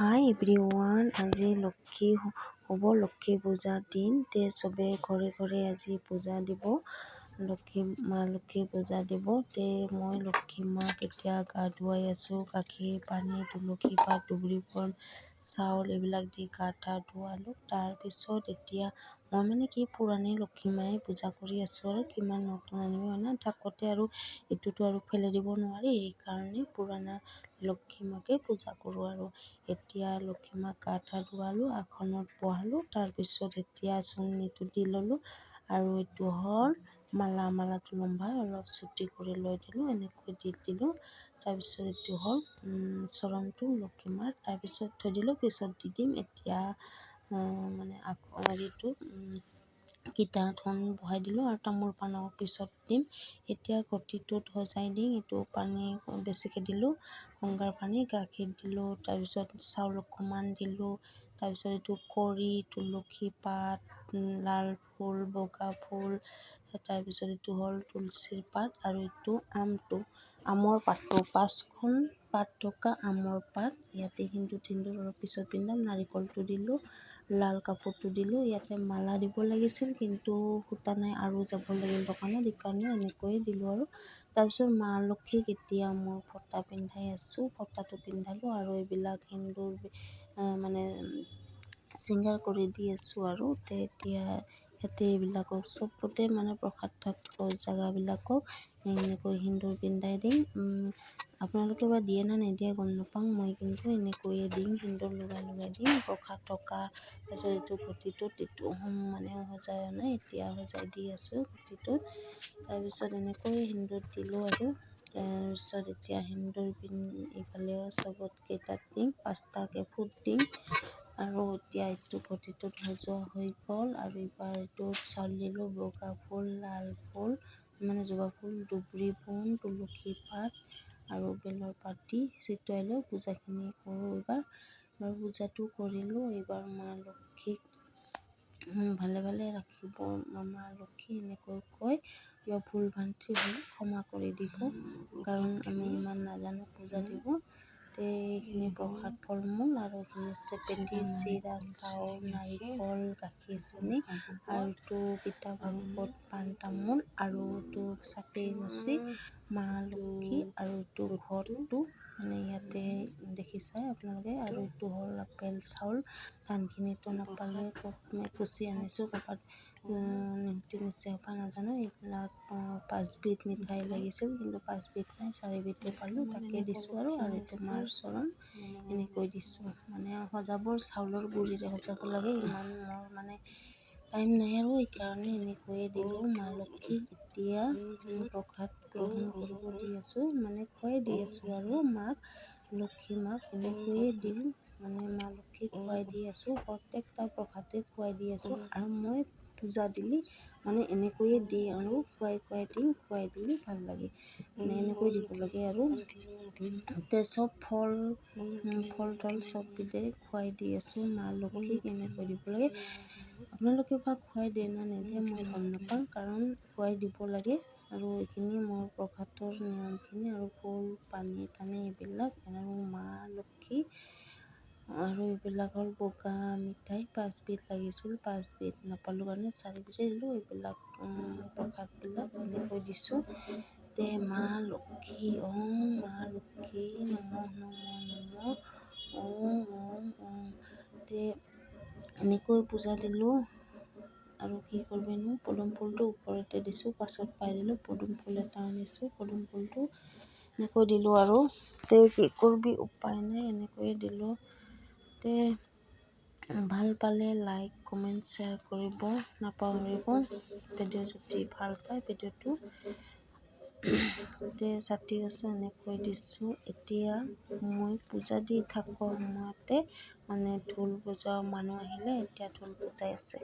হাই everyone, আজি লক্ষী পূজাৰ দিন। তে চবে ঘৰে ঘৰে আজি পূজা দিব, লক্ষী পূজা দিব। তে মই লক্ষী মাক এতিয়া গা ধুৱাই আছোঁ। গাখীৰ পানী তুলসী পাত দুবৰি বন চাউল এইবিলাক দি গা ধুৱালোঁ। তাৰপিছত এতিয়া মই মানে কি পুৰণি লক্ষী মায়ে পূজা কৰি আছোঁ আৰু কিমান নতুন আনিব মানে থাকোঁতে আৰু এইটোতো আৰু পেলাই দিব নোৱাৰি, সেইকাৰণে পুৰণা লক্ষী মাকে পূজা কৰোঁ। আৰু এতিয়া লক্ষী মাক গা ধুৱালোঁ, আসনত বহালোঁ। তাৰপিছত এতিয়া চুৰ্ণিটো দি ল'লোঁ আৰু এইটো হ'ল মালাটো লম্বাই অলপ চুটি কৰি লৈ দিলোঁ, এনেকৈ দি দিলোঁ। তাৰপিছত এইটো হ'ল চৰণটো লক্ষী মাৰ, তাৰপিছত থৈ দিলোঁ, পিছত দি দিম। এতিয়া মানে হেৰিটো কিতাপখন বহাই দিলোঁ আৰু তামোল পানৰ পিছত দিম। এতিয়া ঘটিটোত সজাই দিম। এইটো পানী বেছিকৈ দিলোঁ, গংগাৰ পানী, গাখীৰ দিলোঁ, তাৰপিছত চাউল অকণমান দিলোঁ, তাৰপিছত এইটো কৰি তুলসী পাত, লাল ফুল, বগা ফুল, তাৰপিছত এইটো হ'ল তুলসীৰ পাত আৰু এইটো আমৰ পাতটো 5খন পাত থকা আমৰ পাত। ইয়াতে সিন্দুৰ অলপ পিছত পিন্ধাম। নাৰিকলটো দিলোঁ, লাল কাপোৰটো দিলোঁ। ইয়াতে মালা দিব লাগিছিল কিন্তু সূতা নাই আৰু যাব লাগিল দোকানত, সেইকাৰণে এনেকৈয়ে দিলোঁ। আৰু তাৰপিছত মা লক্ষীক এতিয়া মই ফটা পিন্ধাই আছোঁ, ফটাটো পিন্ধালোঁ আৰু এইবিলাক সিন্দুৰ মানে চিংগাৰ কৰি দি আছোঁ। আৰু এতিয়া ইয়াতে এইবিলাকক চবতে মানে প্ৰসাদ থকা জেগাবিলাকক এনেকৈ সিন্দুৰ পিন্ধাই দিম। আপোনালোকে বা দিয়ে না নিদিয়ে গম নাপাওঁ, মই কিন্তু এনেকৈয়ে দিম, সিন্দুৰ লগাই দিম প্ৰসাদ থকা। তাৰপিছত এইটো ঘটিটোত এইটো মানে সজাই নাই, এতিয়া সজাই দি আছোঁ ঘটিটোত। তাৰপিছত এনেকৈ সিন্দুৰ দিলোঁ আৰু তাৰপিছত এতিয়া সিন্দুৰ ইফালেও চবত কেইটাত দিম, 5টাকৈ ফুট দিম। আৰু এতিয়া এইটো ঘটিটোত সজোৱা হৈ গ'ল। আৰু এইবাৰ এইটো চাউল দিলোঁ, বগা ফুল, লাল ফুল মানে জবা ফুল, দুবৰি বন, তুলসী পাত আৰু বেলৰ পাত দি ছিটিয়াই লৈ পূজাখিনি কৰোঁ। এইবাৰ পূজাটো কৰিলোঁ। এইবাৰ মা লক্ষীক ভালে ভালে ৰাখিব মা লক্ষী, এনেকৈ কৈ ভুল ভ্ৰান্তি হ'লে ক্ষমা কৰি দিব, কাৰণ আমি ইমান নাজানো পূজা দিব। তে এইখিনি প্ৰসাদ ফল মূল আৰু এইখিনি চেপেটি, চিৰা, চাউল, নাৰিকল, গাখীৰ, চেনি আৰু এইটো পিঠা ভাগৱত, পাণ তামোল আৰু এইটো চাকি গছি মা লক্ষী আৰু এইটো ঘৰটো মানে ইয়াতে দেখিছে আপোনালোকে। আৰু এইটো হ'ল আপেল চাউল, ধানখিনিতো নাপালে কুচি আনিছোঁ ক'ৰবাত নিছে হ'বা নাজানো। এইবিলাক 5বিধ মিঠাই লাগিছিল কিন্তু 5বিধ নাই, 4বিধে পালোঁ, তাকে দিছোঁ। আৰু এইটো মাৰ চৰণ এনেকৈ দিছোঁ। মানে সজাবৰ চাউলৰ গুড়িৰে সজাব লাগে, ইমান মোৰ মানে টাইম নাই আৰু সেইকাৰণে এনেকৈয়ে দিলোঁ মা লক্ষীক। এতিয়া প্ৰসাদ গ্ৰহণ কৰিব দি আছোঁ, মানে খুৱাই দি আছোঁ আৰু লক্ষী মাক এনেকৈয়ে দিওঁ, মানে মা লক্ষীক খুৱাই দি আছোঁ। প্ৰত্যেকটা প্ৰসাদে খুৱাই দি আছোঁ। আৰু মই পূজা দিলে মানে এনেকৈয়ে দি আৰু খুৱাই দিলে ভাল লাগে, মানে এনেকৈ দিব লাগে। আৰু চব ফল তল চববিধে খুৱাই দি আছোঁ মা লক্ষীক, এনেকৈ দিব লাগে। আপোনালোকে বা খুৱাই দিয়ে না নিদিয়ে মই গম নাপাওঁ, কাৰণ খুৱাই দিব লাগে। আৰু এইখিনি মোৰ প্ৰসাদৰ নিয়মখিনি আৰু ফুল পানী টানি এইবিলাক আৰু মা লক্ষী আৰু এইবিলাক হ'ল বগা মিঠাই 5বিধ লাগিছিল, 5বিধ নাপালোঁ কাৰণে 4বিধে দিলোঁ। এইবিলাক প্ৰসাদবিলাক এনেকৈ দিছোঁ। তে মা লক্ষী মা লক্ষী নমঃ নমঃ নমঃ ওম। তে এনেকৈ পূজা দিলোঁ। আৰু কি কৰিবনো, পদুম ফুলটো ওপৰতে দিছোঁ, পাছত পাই দিলোঁ। পদুম ফুল এটা আনিছোঁ, পদুম ফুলটো এনেকৈ দিলোঁ। আৰু তে কি কৰিবি উপায় নাই, এনেকৈয়ে দিলোঁ। তে ভাল পালে লাইক কমেণ্ট শ্বেয়াৰ কৰিব নাপাহৰিব। ভিডিঅ' যদি ভাল পায় ভিডিঅ'টো তে চাতি আছে এনেকৈ দিছোঁ। এতিয়া মই পূজা দি থাকৰ সময়তে মানে ঢোল বজোৱা মানুহ আহিলে, এতিয়া ঢোল বজাই আছে।